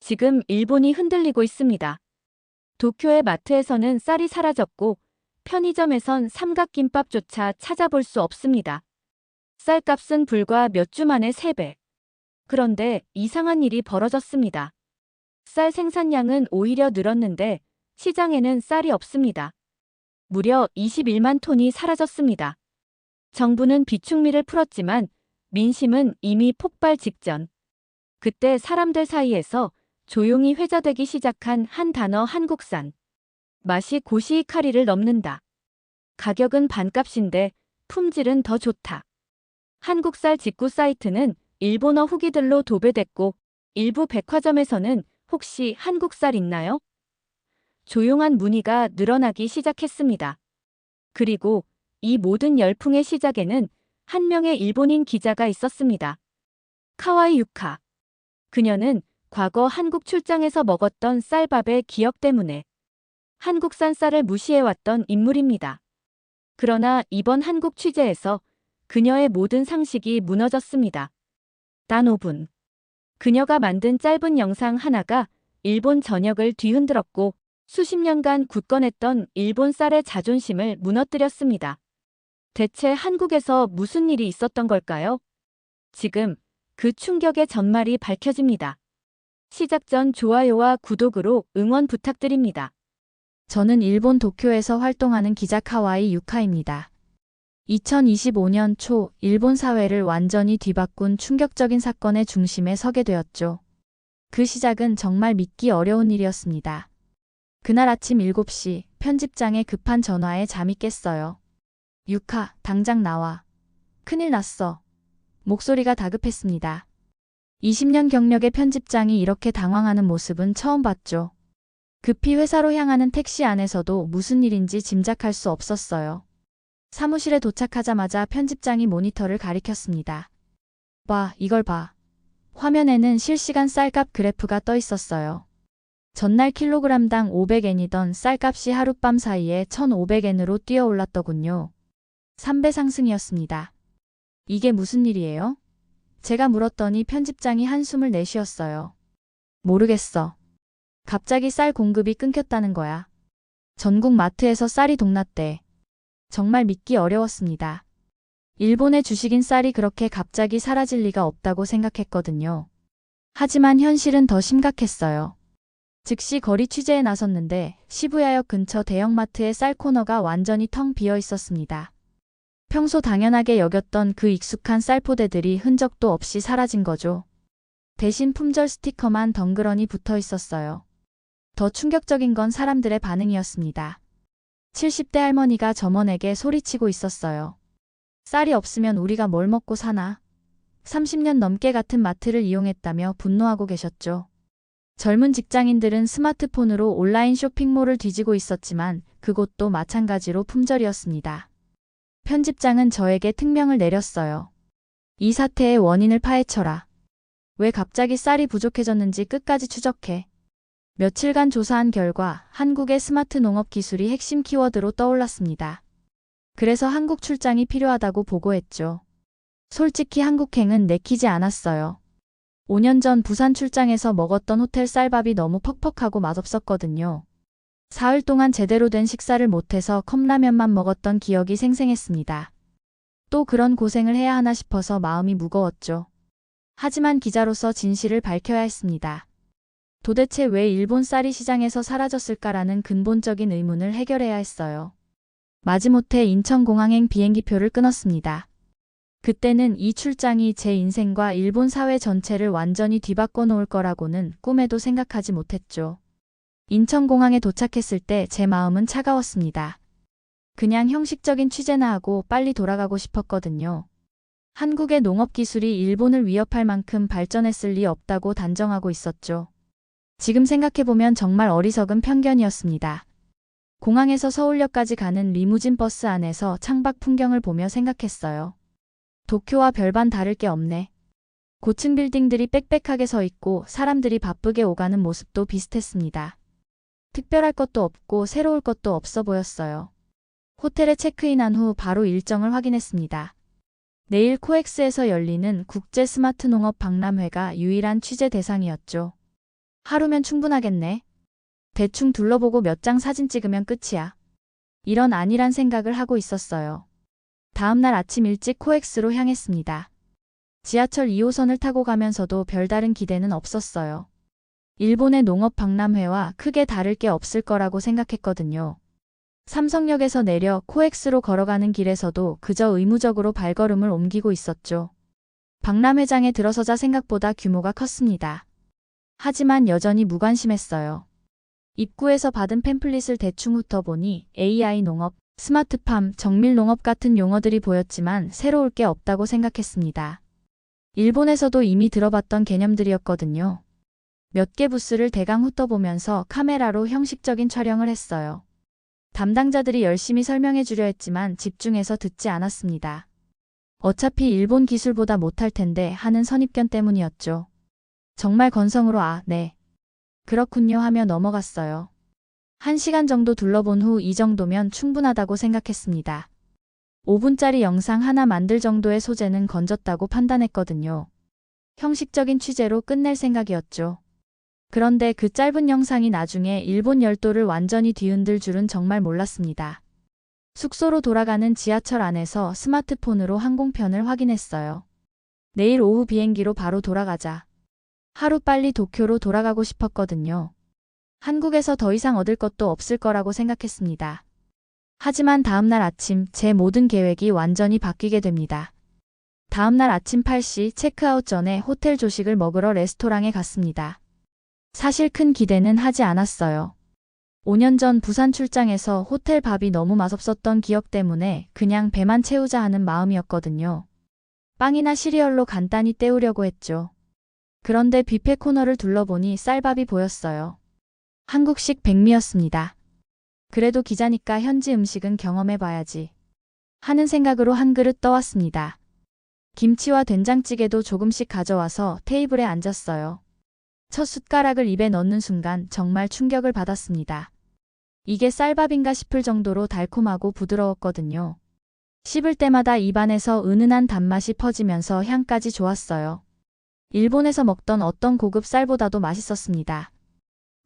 지금 일본이 흔들리고 있습니다. 도쿄의 마트에서는 쌀이 사라졌고 편의점에선 삼각김밥조차 찾아볼 수 없습니다. 쌀값은 불과 몇 주 만에 3배. 그런데 이상한 일이 벌어졌습니다. 쌀 생산량은 오히려 늘었는데 시장에는 쌀이 없습니다. 무려 21만 톤이 사라졌습니다. 정부는 비축미를 풀었지만 민심은 이미 폭발 직전. 그때 사람들 사이에서 조용히 회자되기 시작한 한 단어 한국산. 맛이 고시이카리를 넘는다. 가격은 반값인데 품질은 더 좋다. 한국쌀 직구 사이트는 일본어 후기들로 도배됐고 일부 백화점에서는 혹시 한국쌀 있나요? 조용한 문의가 늘어나기 시작했습니다. 그리고 이 모든 열풍의 시작에는 한 명의 일본인 기자가 있었습니다. 카와이 유카. 그녀는 과거 한국 출장에서 먹었던 쌀밥의 기억 때문에 한국산 쌀을 무시해왔던 인물입니다. 그러나 이번 한국 취재에서 그녀의 모든 상식이 무너졌습니다. 단 5분. 그녀가 만든 짧은 영상 하나가 일본 전역을 뒤흔들었고 수십 년간 굳건했던 일본 쌀의 자존심을 무너뜨렸습니다. 대체 한국에서 무슨 일이 있었던 걸까요? 지금 그 충격의 전말이 밝혀집니다. 시작 전 좋아요와 구독으로 응원 부탁드립니다. 저는 일본 도쿄에서 활동하는 기자 카와이 유카입니다. 2025년 초 일본 사회를 완전히 뒤바꾼 충격적인 사건의 중심에 서게 되었죠. 그 시작은 정말 믿기 어려운 일이었습니다. 그날 아침 7시 편집장의 급한 전화에 잠이 깼어요. 유카, 당장 나와. 큰일 났어. 목소리가 다급했습니다. 20년 경력의 편집장이 이렇게 당황하는 모습은 처음 봤죠. 급히 회사로 향하는 택시 안에서도 무슨 일인지 짐작할 수 없었어요. 사무실에 도착하자마자 편집장이 모니터를 가리켰습니다. 봐, 이걸 봐. 화면에는 실시간 쌀값 그래프가 떠 있었어요. 전날 킬로그램당 500엔이던 쌀값이 하룻밤 사이에 1,500엔으로 뛰어올랐더군요. 3배 상승이었습니다. 이게 무슨 일이에요? 제가 물었더니 편집장이 한숨을 내쉬었어요. 모르겠어. 갑자기 쌀 공급이 끊겼다는 거야. 전국 마트에서 쌀이 동났대. 정말 믿기 어려웠습니다. 일본의 주식인 쌀이 그렇게 갑자기 사라질 리가 없다고 생각했거든요. 하지만 현실은 더 심각했어요. 즉시 거리 취재에 나섰는데 시부야역 근처 대형마트의 쌀 코너가 완전히 텅 비어 있었습니다. 평소 당연하게 여겼던 그 익숙한 쌀 포대들이 흔적도 없이 사라진 거죠. 대신 품절 스티커만 덩그러니 붙어 있었어요. 더 충격적인 건 사람들의 반응이었습니다. 70대 할머니가 점원에게 소리치고 있었어요. 쌀이 없으면 우리가 뭘 먹고 사나? 30년 넘게 같은 마트를 이용했다며 분노하고 계셨죠. 젊은 직장인들은 스마트폰으로 온라인 쇼핑몰을 뒤지고 있었지만 그곳도 마찬가지로 품절이었습니다. 편집장은 저에게 특명을 내렸어요. 이 사태의 원인을 파헤쳐라. 왜 갑자기 쌀이 부족해졌는지 끝까지 추적해. 며칠간 조사한 결과 한국의 스마트 농업 기술이 핵심 키워드로 떠올랐습니다. 그래서 한국 출장이 필요하다고 보고했죠. 솔직히 한국행은 내키지 않았어요. 5년 전 부산 출장에서 먹었던 호텔 쌀밥이 너무 퍽퍽하고 맛없었거든요. 사흘 동안 제대로 된 식사를 못해서 컵라면만 먹었던 기억이 생생했습니다. 또 그런 고생을 해야 하나 싶어서 마음이 무거웠죠. 하지만 기자로서 진실을 밝혀야 했습니다. 도대체 왜 일본 쌀이 시장에서 사라졌을까라는 근본적인 의문을 해결해야 했어요. 마지못해 인천공항행 비행기표를 끊었습니다. 그때는 이 출장이 제 인생과 일본 사회 전체를 완전히 뒤바꿔 놓을 거라고는 꿈에도 생각하지 못했죠. 인천공항에 도착했을 때 제 마음은 차가웠습니다. 그냥 형식적인 취재나 하고 빨리 돌아가고 싶었거든요. 한국의 농업 기술이 일본을 위협할 만큼 발전했을 리 없다고 단정하고 있었죠. 지금 생각해보면 정말 어리석은 편견이었습니다. 공항에서 서울역까지 가는 리무진 버스 안에서 창밖 풍경을 보며 생각했어요. 도쿄와 별반 다를 게 없네. 고층 빌딩들이 빽빽하게 서 있고 사람들이 바쁘게 오가는 모습도 비슷했습니다. 특별할 것도 없고 새로울 것도 없어 보였어요. 호텔에 체크인한 후 바로 일정을 확인했습니다. 내일 코엑스에서 열리는 국제 스마트 농업 박람회가 유일한 취재 대상이었죠. 하루면 충분하겠네. 대충 둘러보고 몇 장 사진 찍으면 끝이야. 이런 안일한 생각을 하고 있었어요. 다음날 아침 일찍 코엑스로 향했습니다. 지하철 2호선을 타고 가면서도 별다른 기대는 없었어요. 일본의 농업 박람회와 크게 다를 게 없을 거라고 생각했거든요. 삼성역에서 내려 코엑스로 걸어가는 길에서도 그저 의무적으로 발걸음을 옮기고 있었죠. 박람회장에 들어서자 생각보다 규모가 컸습니다. 하지만 여전히 무관심했어요. 입구에서 받은 팸플릿을 대충 훑어보니 AI 농업, 스마트팜, 정밀농업 같은 용어들이 보였지만 새로울 게 없다고 생각했습니다. 일본에서도 이미 들어봤던 개념들이었거든요. 몇 개 부스를 대강 훑어보면서 카메라로 형식적인 촬영을 했어요. 담당자들이 열심히 설명해 주려 했지만 집중해서 듣지 않았습니다. 어차피 일본 기술보다 못할 텐데 하는 선입견 때문이었죠. 정말 건성으로 네. 그렇군요 하며 넘어갔어요. 1시간 정도 둘러본 후 이 정도면 충분하다고 생각했습니다. 5분짜리 영상 하나 만들 정도의 소재는 건졌다고 판단했거든요. 형식적인 취재로 끝낼 생각이었죠. 그런데 그 짧은 영상이 나중에 일본 열도를 완전히 뒤흔들 줄은 정말 몰랐습니다. 숙소로 돌아가는 지하철 안에서 스마트폰으로 항공편을 확인했어요. 내일 오후 비행기로 바로 돌아가자. 하루빨리 도쿄로 돌아가고 싶었거든요. 한국에서 더 이상 얻을 것도 없을 거라고 생각했습니다. 하지만 다음날 아침 제 모든 계획이 완전히 바뀌게 됩니다. 다음날 아침 8시 체크아웃 전에 호텔 조식을 먹으러 레스토랑에 갔습니다. 사실 큰 기대는 하지 않았어요. 5년 전 부산 출장에서 호텔 밥이 너무 맛없었던 기억 때문에 그냥 배만 채우자 하는 마음이었거든요. 빵이나 시리얼로 간단히 때우려고 했죠. 그런데 뷔페 코너를 둘러보니 쌀밥이 보였어요. 한국식 백미였습니다. 그래도 기자니까 현지 음식은 경험해봐야지 하는 생각으로 한 그릇 떠왔습니다. 김치와 된장찌개도 조금씩 가져와서 테이블에 앉았어요. 첫 숟가락을 입에 넣는 순간 정말 충격을 받았습니다. 이게 쌀밥인가 싶을 정도로 달콤하고 부드러웠거든요. 씹을 때마다 입안에서 은은한 단맛이 퍼지면서 향까지 좋았어요. 일본에서 먹던 어떤 고급 쌀보다도 맛있었습니다.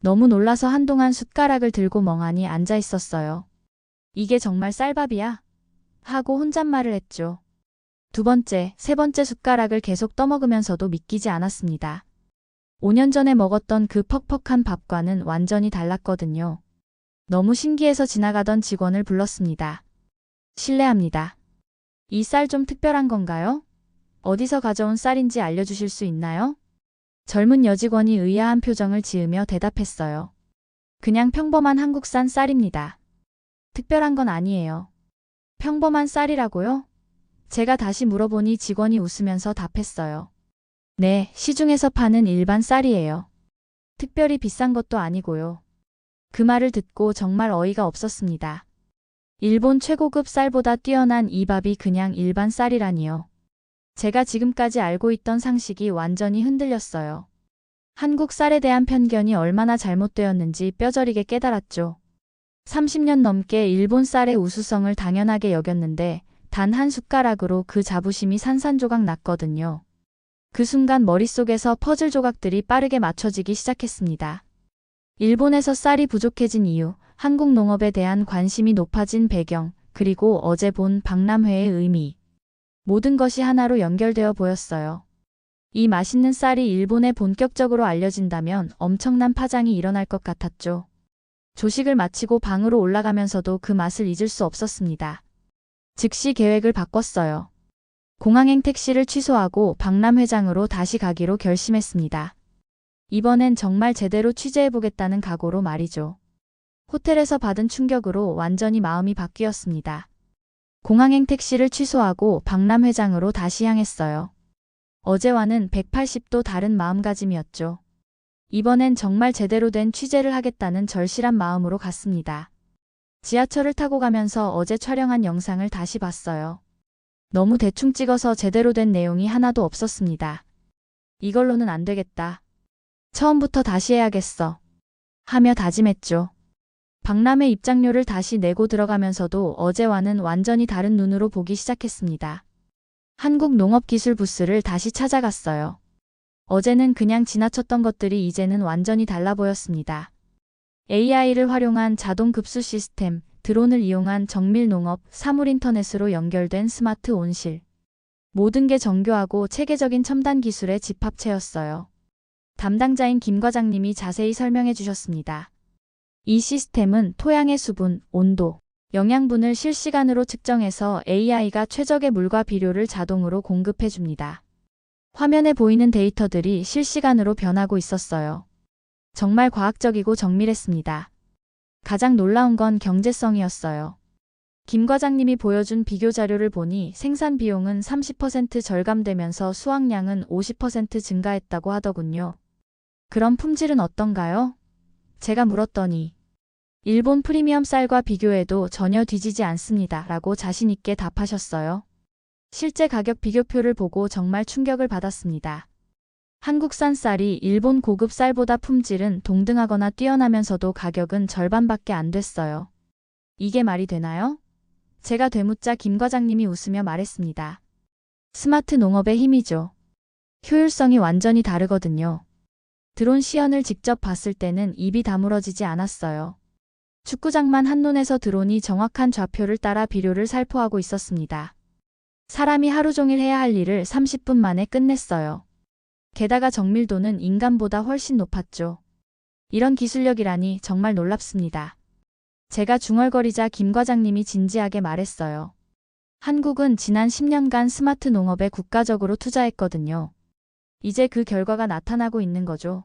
너무 놀라서 한동안 숟가락을 들고 멍하니 앉아 있었어요. 이게 정말 쌀밥이야? 하고 혼잣말을 했죠. 두 번째, 세 번째 숟가락을 계속 떠먹으면서도 믿기지 않았습니다. 5년 전에 먹었던 그 퍽퍽한 밥과는 완전히 달랐거든요. 너무 신기해서 지나가던 직원을 불렀습니다. 실례합니다. 이 쌀 좀 특별한 건가요? 어디서 가져온 쌀인지 알려주실 수 있나요? 젊은 여직원이 의아한 표정을 지으며 대답했어요. 그냥 평범한 한국산 쌀입니다. 특별한 건 아니에요. 평범한 쌀이라고요? 제가 다시 물어보니 직원이 웃으면서 답했어요. 네, 시중에서 파는 일반 쌀이에요. 특별히 비싼 것도 아니고요. 그 말을 듣고 정말 어이가 없었습니다. 일본 최고급 쌀보다 뛰어난 이 밥이 그냥 일반 쌀이라니요. 제가 지금까지 알고 있던 상식이 완전히 흔들렸어요. 한국 쌀에 대한 편견이 얼마나 잘못되었는지 뼈저리게 깨달았죠. 30년 넘게 일본 쌀의 우수성을 당연하게 여겼는데 단 한 숟가락으로 그 자부심이 산산조각 났거든요. 그 순간 머릿속에서 퍼즐 조각들이 빠르게 맞춰지기 시작했습니다. 일본에서 쌀이 부족해진 이유, 한국 농업에 대한 관심이 높아진 배경, 그리고 어제 본 박람회의 의미. 모든 것이 하나로 연결되어 보였어요. 이 맛있는 쌀이 일본에 본격적으로 알려진다면 엄청난 파장이 일어날 것 같았죠. 조식을 마치고 방으로 올라가면서도 그 맛을 잊을 수 없었습니다. 즉시 계획을 바꿨어요. 공항행 택시를 취소하고 박람회장으로 다시 가기로 결심했습니다. 이번엔 정말 제대로 취재해보겠다는 각오로 말이죠. 호텔에서 받은 충격으로 완전히 마음이 바뀌었습니다. 공항행 택시를 취소하고 박람회장으로 다시 향했어요. 어제와는 180도 다른 마음가짐이었죠. 이번엔 정말 제대로 된 취재를 하겠다는 절실한 마음으로 갔습니다. 지하철을 타고 가면서 어제 촬영한 영상을 다시 봤어요. 너무 대충 찍어서 제대로 된 내용이 하나도 없었습니다. 이걸로는 안 되겠다. 처음부터 다시 해야겠어. 하며 다짐했죠. 박람회 입장료를 다시 내고 들어가면서도 어제와는 완전히 다른 눈으로 보기 시작했습니다. 한국 농업기술 부스를 다시 찾아갔어요. 어제는 그냥 지나쳤던 것들이 이제는 완전히 달라 보였습니다. AI를 활용한 자동 급수 시스템, 드론을 이용한 정밀 농업, 사물 인터넷으로 연결된 스마트 온실. 모든 게 정교하고 체계적인 첨단 기술의 집합체였어요. 담당자인 김 과장님이 자세히 설명해 주셨습니다. 이 시스템은 토양의 수분, 온도, 영양분을 실시간으로 측정해서 AI가 최적의 물과 비료를 자동으로 공급해 줍니다. 화면에 보이는 데이터들이 실시간으로 변하고 있었어요. 정말 과학적이고 정밀했습니다. 가장 놀라운 건 경제성이었어요. 김 과장님이 보여준 비교 자료를 보니 생산 비용은 30% 절감되면서 수확량은 50% 증가했다고 하더군요. 그럼 품질은 어떤가요? 제가 물었더니 일본 프리미엄 쌀과 비교해도 전혀 뒤지지 않습니다. 라고 자신있게 답하셨어요. 실제 가격 비교표를 보고 정말 충격을 받았습니다. 한국산 쌀이 일본 고급 쌀보다 품질은 동등하거나 뛰어나면서도 가격은 절반밖에 안 됐어요. 이게 말이 되나요? 제가 되묻자 김 과장님이 웃으며 말했습니다. 스마트 농업의 힘이죠. 효율성이 완전히 다르거든요. 드론 시연을 직접 봤을 때는 입이 다물어지지 않았어요. 축구장만 한눈에서 드론이 정확한 좌표를 따라 비료를 살포하고 있었습니다. 사람이 하루 종일 해야 할 일을 30분 만에 끝냈어요. 게다가 정밀도는 인간보다 훨씬 높았죠. 이런 기술력이라니 정말 놀랍습니다. 제가 중얼거리자 김 과장님이 진지하게 말했어요. 한국은 지난 10년간 스마트 농업에 국가적으로 투자했거든요. 이제 그 결과가 나타나고 있는 거죠.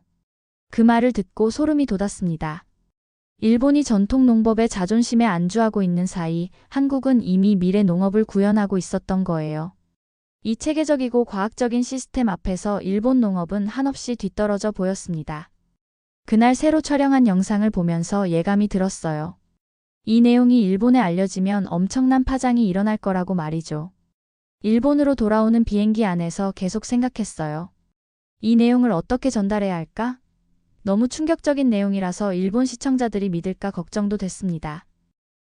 그 말을 듣고 소름이 돋았습니다. 일본이 전통 농법의 자존심에 안주하고 있는 사이 한국은 이미 미래 농업을 구현하고 있었던 거예요. 이 체계적이고 과학적인 시스템 앞에서 일본 농업은 한없이 뒤떨어져 보였습니다. 그날 새로 촬영한 영상을 보면서 예감이 들었어요. 이 내용이 일본에 알려지면 엄청난 파장이 일어날 거라고 말이죠. 일본으로 돌아오는 비행기 안에서 계속 생각했어요. 이 내용을 어떻게 전달해야 할까? 너무 충격적인 내용이라서 일본 시청자들이 믿을까 걱정도 됐습니다.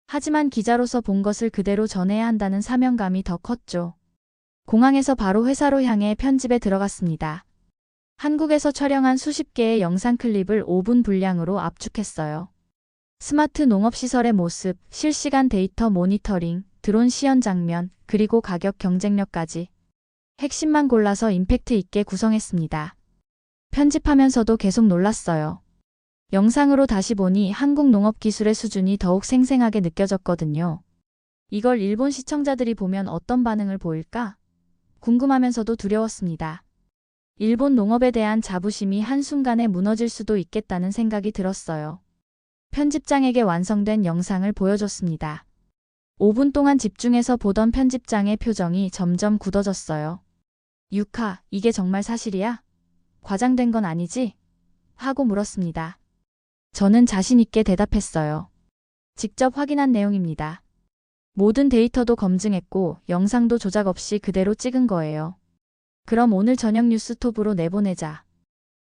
하지만 기자로서 본 것을 그대로 전해야 한다는 사명감이 더 컸죠. 공항에서 바로 회사로 향해 편집에 들어갔습니다. 한국에서 촬영한 수십 개의 영상 클립을 5분 분량으로 압축했어요. 스마트 농업시설의 모습, 실시간 데이터 모니터링, 드론 시연 장면, 그리고 가격 경쟁력까지. 핵심만 골라서 임팩트 있게 구성했습니다. 편집하면서도 계속 놀랐어요. 영상으로 다시 보니 한국 농업 기술의 수준이 더욱 생생하게 느껴졌거든요. 이걸 일본 시청자들이 보면 어떤 반응을 보일까? 궁금하면서도 두려웠습니다. 일본 농업에 대한 자부심이 한순간에 무너질 수도 있겠다는 생각이 들었어요. 편집장에게 완성된 영상을 보여줬습니다. 5분 동안 집중해서 보던 편집장의 표정이 점점 굳어졌어요. 유카, 이게 정말 사실이야? 과장된 건 아니지? 하고 물었습니다. 저는 자신있게 대답했어요. 직접 확인한 내용입니다. 모든 데이터도 검증했고 영상도 조작 없이 그대로 찍은 거예요. 그럼 오늘 저녁 뉴스톱으로 내보내자.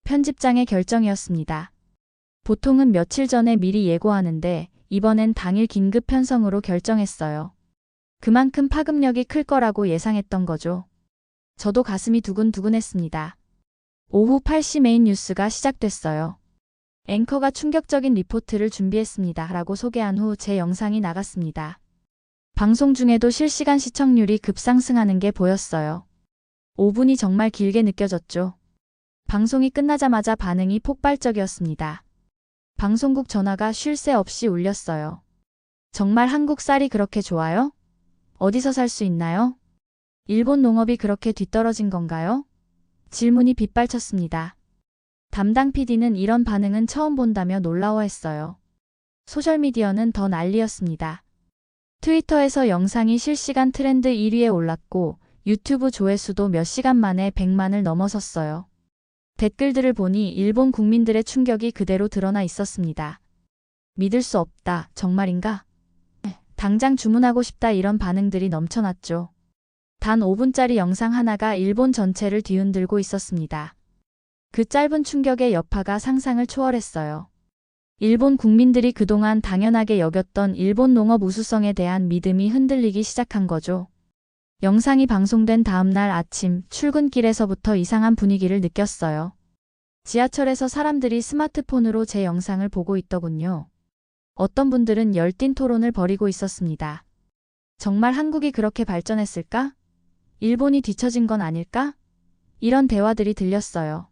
편집장의 결정이었습니다. 보통은 며칠 전에 미리 예고하는데 이번엔 당일 긴급 편성으로 결정했어요. 그만큼 파급력이 클 거라고 예상했던 거죠. 저도 가슴이 두근두근했습니다. 오후 8시 메인 뉴스가 시작됐어요. 앵커가 충격적인 리포트를 준비했습니다. 라고 소개한 후 제 영상이 나갔습니다. 방송 중에도 실시간 시청률이 급상승하는 게 보였어요. 5분이 정말 길게 느껴졌죠. 방송이 끝나자마자 반응이 폭발적이었습니다. 방송국 전화가 쉴 새 없이 울렸어요. 정말 한국 쌀이 그렇게 좋아요? 어디서 살 수 있나요? 일본 농업이 그렇게 뒤떨어진 건가요? 질문이 빗발쳤습니다. 담당 PD는 이런 반응은 처음 본다며 놀라워했어요. 소셜미디어는 더 난리였습니다. 트위터에서 영상이 실시간 트렌드 1위에 올랐고 유튜브 조회수도 몇 시간 만에 100만을 넘어섰어요. 댓글들을 보니 일본 국민들의 충격이 그대로 드러나 있었습니다. 믿을 수 없다, 정말인가? 당장 주문하고 싶다 이런 반응들이 넘쳐났죠. 단 5분짜리 영상 하나가 일본 전체를 뒤흔들고 있었습니다. 그 짧은 충격의 여파가 상상을 초월했어요. 일본 국민들이 그동안 당연하게 여겼던 일본 농업 우수성에 대한 믿음이 흔들리기 시작한 거죠. 영상이 방송된 다음 날 아침 출근길에서부터 이상한 분위기를 느꼈어요. 지하철에서 사람들이 스마트폰으로 제 영상을 보고 있더군요. 어떤 분들은 열띤 토론을 벌이고 있었습니다. 정말 한국이 그렇게 발전했을까? 일본이 뒤처진 건 아닐까? 이런 대화들이 들렸어요.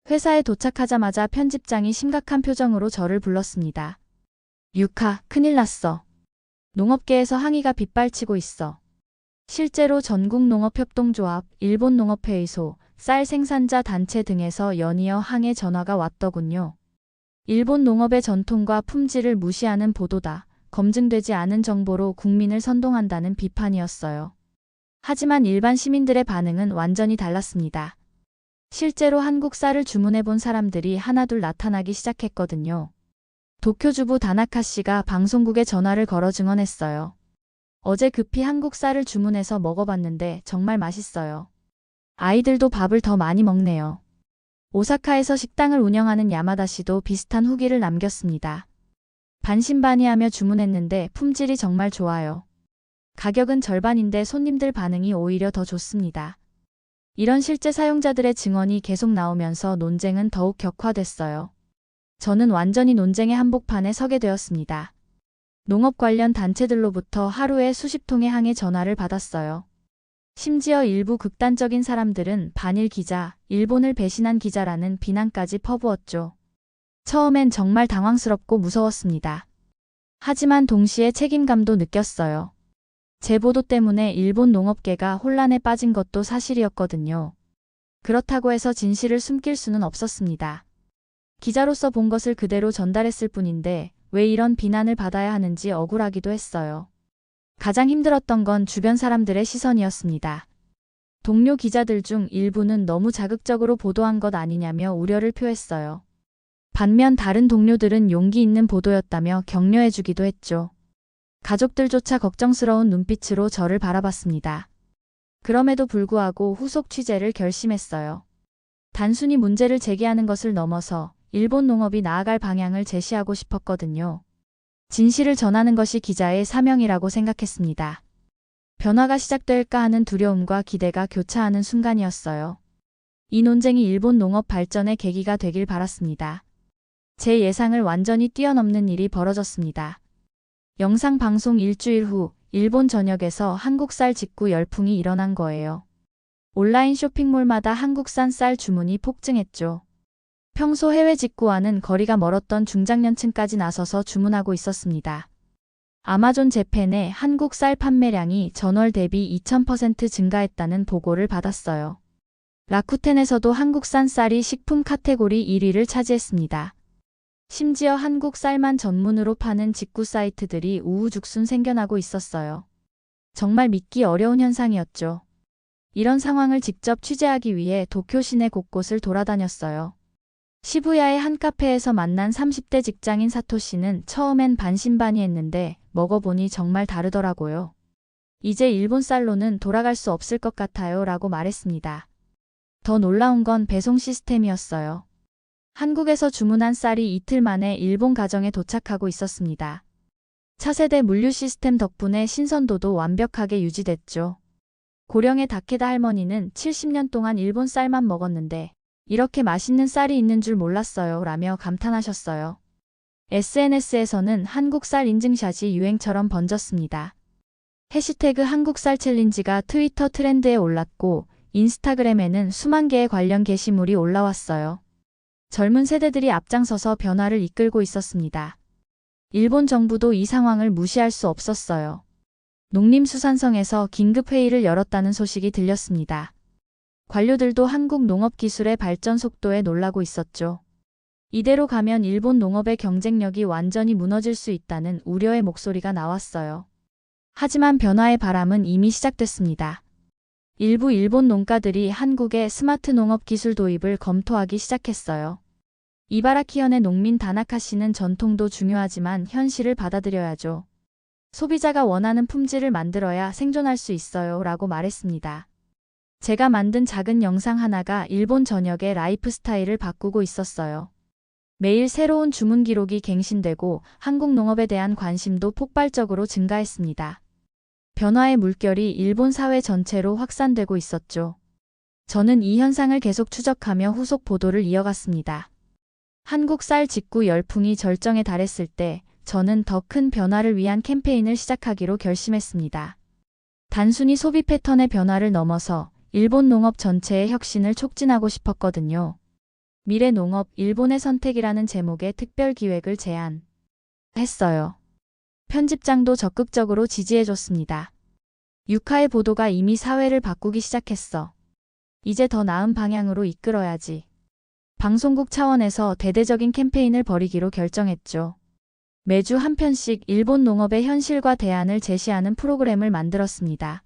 회사에 도착하자마자 편집장이 심각한 표정으로 저를 불렀습니다. 유카, 큰일 났어. 농업계에서 항의가 빗발치고 있어. 실제로 전국농업협동조합, 일본농업회의소, 쌀 생산자 단체 등에서 연이어 항해 전화가 왔더군요. 일본 농업의 전통과 품질을 무시하는 보도다. 검증되지 않은 정보로 국민을 선동한다는 비판이었어요. 하지만 일반 시민들의 반응은 완전히 달랐습니다. 실제로 한국 쌀을 주문해 본 사람들이 하나둘 나타나기 시작했거든요. 도쿄 주부 다나카 씨가 방송국에 전화를 걸어 증언했어요. 어제 급히 한국 쌀을 주문해서 먹어봤는데 정말 맛있어요. 아이들도 밥을 더 많이 먹네요. 오사카에서 식당을 운영하는 야마다 씨도 비슷한 후기를 남겼습니다. 반신반의하며 주문했는데 품질이 정말 좋아요. 가격은 절반인데 손님들 반응이 오히려 더 좋습니다. 이런 실제 사용자들의 증언이 계속 나오면서 논쟁은 더욱 격화됐어요. 저는 완전히 논쟁의 한복판에 서게 되었습니다. 농업 관련 단체들로부터 하루에 수십 통의 항해 전화를 받았어요. 심지어 일부 극단적인 사람들은 반일 기자, 일본을 배신한 기자라는 비난까지 퍼부었죠. 처음엔 정말 당황스럽고 무서웠습니다. 하지만 동시에 책임감도 느꼈어요. 제 보도 때문에 일본 농업계가 혼란에 빠진 것도 사실이었거든요. 그렇다고 해서 진실을 숨길 수는 없었습니다. 기자로서 본 것을 그대로 전달했을 뿐인데 왜 이런 비난을 받아야 하는지 억울하기도 했어요. 가장 힘들었던 건 주변 사람들의 시선이었습니다. 동료 기자들 중 일부는 너무 자극적으로 보도한 것 아니냐며 우려를 표했어요. 반면 다른 동료들은 용기 있는 보도였다며 격려해주기도 했죠. 가족들조차 걱정스러운 눈빛으로 저를 바라봤습니다. 그럼에도 불구하고 후속 취재를 결심했어요. 단순히 문제를 제기하는 것을 넘어서 일본 농업이 나아갈 방향을 제시하고 싶었거든요. 진실을 전하는 것이 기자의 사명이라고 생각했습니다. 변화가 시작될까 하는 두려움과 기대가 교차하는 순간이었어요. 이 논쟁이 일본 농업 발전의 계기가 되길 바랐습니다. 제 예상을 완전히 뛰어넘는 일이 벌어졌습니다. 영상 방송 일주일 후 일본 전역에서 한국쌀 직구 열풍이 일어난 거예요. 온라인 쇼핑몰마다 한국산 쌀 주문이 폭증했죠. 평소 해외 직구와는 거리가 멀었던 중장년층까지 나서서 주문하고 있었습니다. 아마존 재팬의 한국 쌀 판매량이 전월 대비 2000% 증가했다는 보고를 받았어요. 라쿠텐에서도 한국산 쌀이 식품 카테고리 1위를 차지했습니다. 심지어 한국 쌀만 전문으로 파는 직구 사이트들이 우후죽순 생겨나고 있었어요. 정말 믿기 어려운 현상이었죠. 이런 상황을 직접 취재하기 위해 도쿄 시내 곳곳을 돌아다녔어요. 시부야의 한 카페에서 만난 30대 직장인 사토 씨는 처음엔 반신반의했는데 먹어보니 정말 다르더라고요. 이제 일본 쌀로는 돌아갈 수 없을 것 같아요 라고 말했습니다. 더 놀라운 건 배송 시스템이었어요. 한국에서 주문한 쌀이 이틀 만에 일본 가정에 도착하고 있었습니다. 차세대 물류 시스템 덕분에 신선도도 완벽하게 유지됐죠. 고령의 다케다 할머니는 70년 동안 일본 쌀만 먹었는데 이렇게 맛있는 쌀이 있는 줄 몰랐어요 라며 감탄하셨어요. SNS에서는 한국쌀 인증샷이 유행처럼 번졌습니다. 해시태그 한국쌀 챌린지가 트위터 트렌드에 올랐고 인스타그램에는 수만 개의 관련 게시물이 올라왔어요. 젊은 세대들이 앞장서서 변화를 이끌고 있었습니다. 일본 정부도 이 상황을 무시할 수 없었어요. 농림수산성에서 긴급회의를 열었다는 소식이 들렸습니다. 관료들도 한국 농업 기술의 발전 속도에 놀라고 있었죠. 이대로 가면 일본 농업의 경쟁력이 완전히 무너질 수 있다는 우려의 목소리가 나왔어요. 하지만 변화의 바람은 이미 시작됐습니다. 일부 일본 농가들이 한국의 스마트 농업 기술 도입을 검토하기 시작했어요. 이바라키현의 농민 다나카 씨는 전통도 중요하지만 현실을 받아들여야죠. 소비자가 원하는 품질을 만들어야 생존할 수 있어요 라고 말했습니다. 제가 만든 작은 영상 하나가 일본 전역의 라이프 스타일을 바꾸고 있었어요. 매일 새로운 주문 기록이 갱신되고 한국 농업에 대한 관심도 폭발적으로 증가했습니다. 변화의 물결이 일본 사회 전체로 확산되고 있었죠. 저는 이 현상을 계속 추적하며 후속 보도를 이어갔습니다. 한국 쌀 직구 열풍이 절정에 달했을 때 저는 더 큰 변화를 위한 캠페인을 시작하기로 결심했습니다. 단순히 소비 패턴의 변화를 넘어서 일본 농업 전체의 혁신을 촉진하고 싶었거든요. 미래 농업 일본의 선택이라는 제목의 특별 기획을 제안했어요. 편집장도 적극적으로 지지해줬습니다. 유카의 보도가 이미 사회를 바꾸기 시작했어. 이제 더 나은 방향으로 이끌어야지. 방송국 차원에서 대대적인 캠페인을 벌이기로 결정했죠. 매주 한 편씩 일본 농업의 현실과 대안을 제시하는 프로그램을 만들었습니다.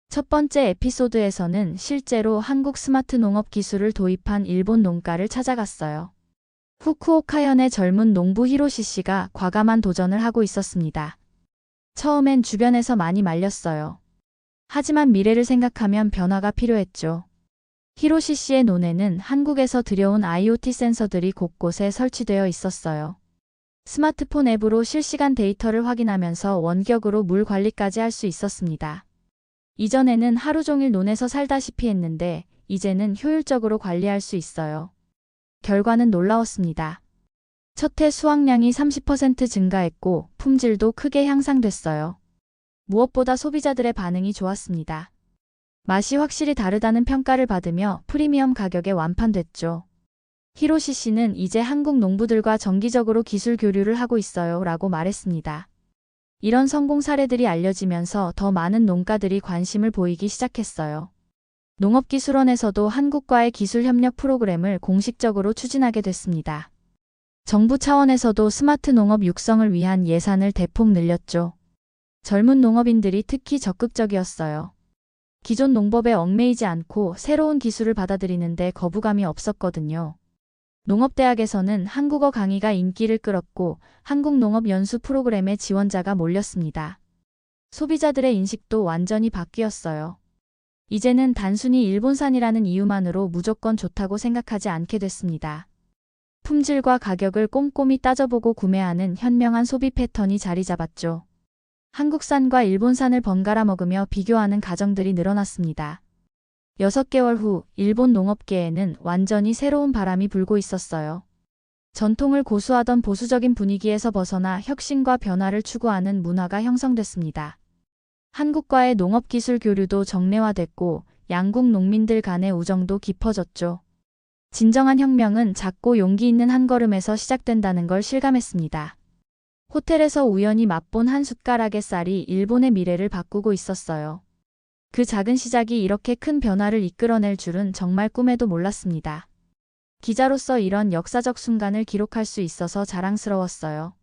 첫 번째 에피소드에서는 실제로 한국 스마트 농업 기술을 도입한 일본 농가를 찾아갔어요. 후쿠오카현의 젊은 농부 히로시 씨가 과감한 도전을 하고 있었습니다. 처음엔 주변에서 많이 말렸어요. 하지만 미래를 생각하면 변화가 필요했죠. 히로시 씨의 논에는 한국에서 들여온 IoT 센서들이 곳곳에 설치되어 있었어요. 스마트폰 앱으로 실시간 데이터를 확인하면서 원격으로 물 관리까지 할 수 있었습니다. 이전에는 하루 종일 논에서 살다시피 했는데 이제는 효율적으로 관리할 수 있어요. 결과는 놀라웠습니다. 첫 해 수확량이 30% 증가했고 품질도 크게 향상됐어요. 무엇보다 소비자들의 반응이 좋았습니다. 맛이 확실히 다르다는 평가를 받으며 프리미엄 가격에 완판됐죠. 히로시 씨는 이제 한국 농부들과 정기적으로 기술 교류를 하고 있어요 라고 말했습니다. 이런 성공 사례들이 알려지면서 더 많은 농가들이 관심을 보이기 시작했어요. 농업기술원에서도 한국과의 기술 협력 프로그램을 공식적으로 추진하게 됐습니다. 정부 차원에서도 스마트 농업 육성을 위한 예산을 대폭 늘렸죠. 젊은 농업인들이 특히 적극적이었어요. 기존 농법에 얽매이지 않고 새로운 기술을 받아들이는데 거부감이 없었거든요. 농업대학에서는 한국어 강의가 인기를 끌었고 한국농업연수 프로그램에 지원자가 몰렸습니다. 소비자들의 인식도 완전히 바뀌었어요. 이제는 단순히 일본산이라는 이유만으로 무조건 좋다고 생각하지 않게 됐습니다. 품질과 가격을 꼼꼼히 따져보고 구매하는 현명한 소비 패턴이 자리 잡았죠. 한국산과 일본산을 번갈아 먹으며 비교하는 가정들이 늘어났습니다. 6개월 후 일본 농업계에는 완전히 새로운 바람이 불고 있었어요. 전통을 고수하던 보수적인 분위기에서 벗어나 혁신과 변화를 추구하는 문화가 형성됐습니다. 한국과의 농업기술 교류도 정례화됐고 양국 농민들 간의 우정도 깊어졌죠. 진정한 혁명은 작고 용기 있는 한 걸음에서 시작된다는 걸 실감했습니다. 호텔에서 우연히 맛본 한 숟가락의 쌀이 일본의 미래를 바꾸고 있었어요. 그 작은 시작이 이렇게 큰 변화를 이끌어낼 줄은 정말 꿈에도 몰랐습니다. 기자로서 이런 역사적 순간을 기록할 수 있어서 자랑스러웠어요.